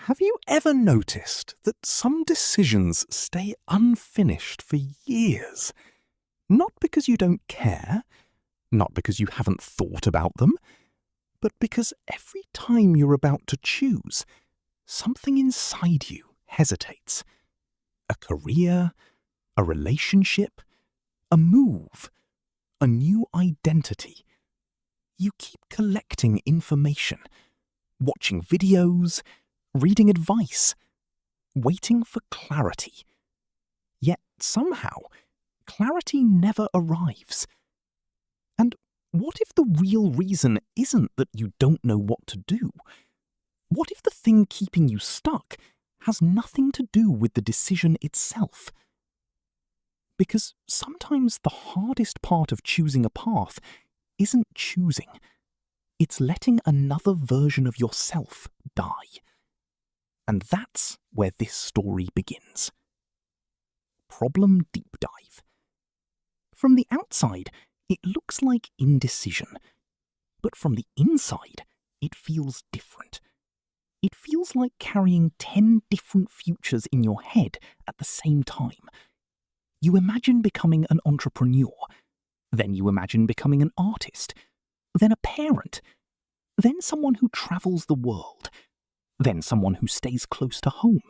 Have you ever noticed that some decisions stay unfinished for years? Not because you don't care, not because you haven't thought about them, but because every time you're about to choose, something inside you hesitates. A career, a relationship, a move, a new identity. You keep collecting information, watching videos, reading advice, waiting for clarity. Yet somehow, clarity never arrives. And what if the real reason isn't that you don't know what to do? What if the thing keeping you stuck has nothing to do with the decision itself? Because sometimes the hardest part of choosing a path isn't choosing. It's letting another version of yourself die. And that's where this story begins. Problem Deep Dive. From the outside, it looks like indecision. But from the inside, it feels different. It feels like carrying 10 different futures in your head at the same time. You imagine becoming an entrepreneur. Then you imagine becoming an artist. Then a parent. Then someone who travels the world. Then someone who stays close to home.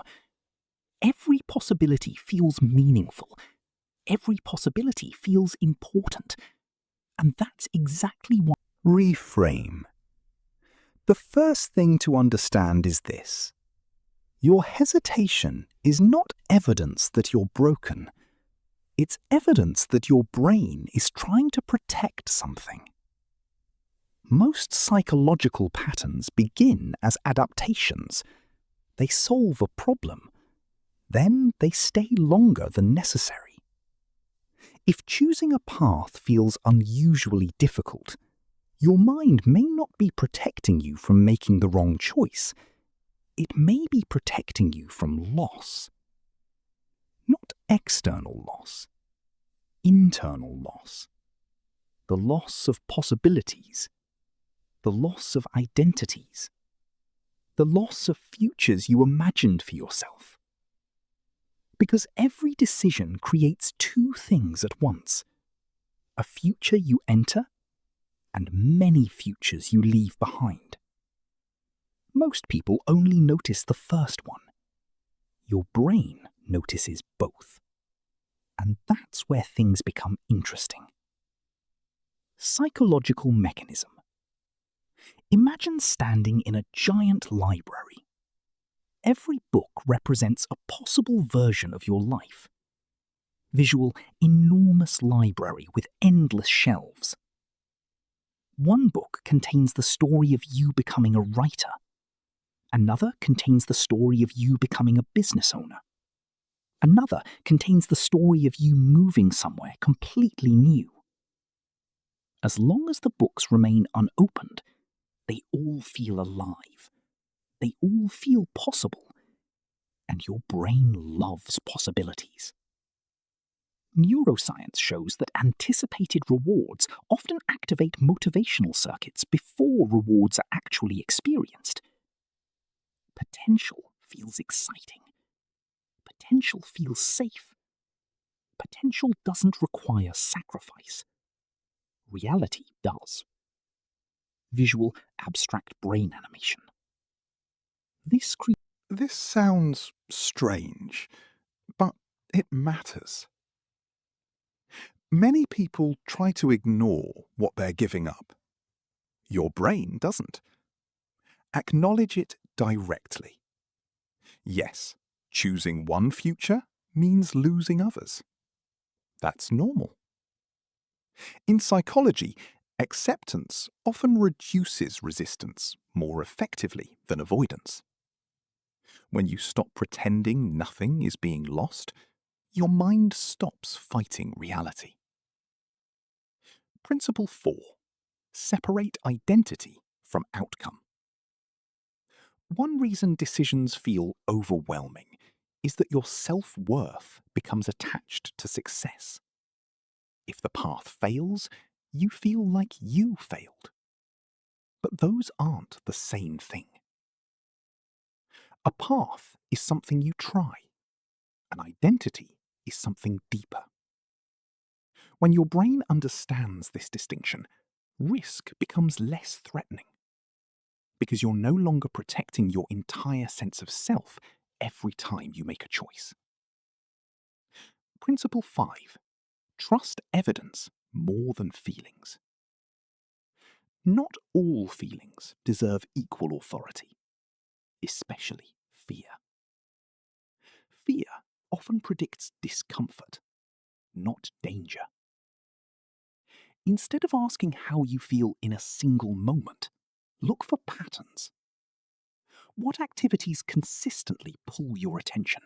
Every possibility feels meaningful. Every possibility feels important. And that's exactly why. Reframe. The first thing to understand is this. Your hesitation is not evidence that you're broken. It's evidence that your brain is trying to protect something. Most psychological patterns begin as adaptations. They solve a problem. Then they stay longer than necessary. If choosing a path feels unusually difficult, your mind may not be protecting you from making the wrong choice. It may be protecting you from loss. Not external loss, internal loss. The loss of possibilities. The loss of identities. The loss of futures you imagined for yourself. Because every decision creates two things at once. A future you enter, and many futures you leave behind. Most people only notice the first one. Your brain notices both. And that's where things become interesting. Psychological mechanism. Imagine standing in a giant library. Every book represents a possible version of your life. Visual, enormous library with endless shelves. One book contains the story of you becoming a writer. Another contains the story of you becoming a business owner. Another contains the story of you moving somewhere completely new. As long as the books remain unopened, they all feel alive. They all feel possible. And your brain loves possibilities. Neuroscience shows that anticipated rewards often activate motivational circuits before rewards are actually experienced. Potential feels exciting. Potential feels safe. Potential doesn't require sacrifice. Reality does. Visual, abstract brain animation. This sounds strange, but it matters. Many people try to ignore what they're giving up. Your brain doesn't. Acknowledge it directly. Yes, choosing one future means losing others. That's normal. In psychology, acceptance often reduces resistance more effectively than avoidance. When you stop pretending nothing is being lost, your mind stops fighting reality. Principle 4. Separate identity from outcome. One reason decisions feel overwhelming is that your self-worth becomes attached to success. If the path fails, you feel like you failed. But those aren't the same thing. A path is something you try. An identity is something deeper. When your brain understands this distinction, risk becomes less threatening, because you're no longer protecting your entire sense of self every time you make a choice. Principle 5. Trust evidence more than feelings. Not all feelings deserve equal authority, especially fear. Fear often predicts discomfort, not danger. Instead of asking how you feel in a single moment, look for patterns. What activities consistently pull your attention?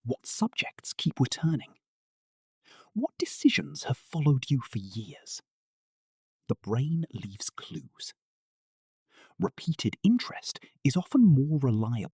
What subjects keep returning? What decisions have followed you for years? The brain leaves clues. Repeated interest is often more reliable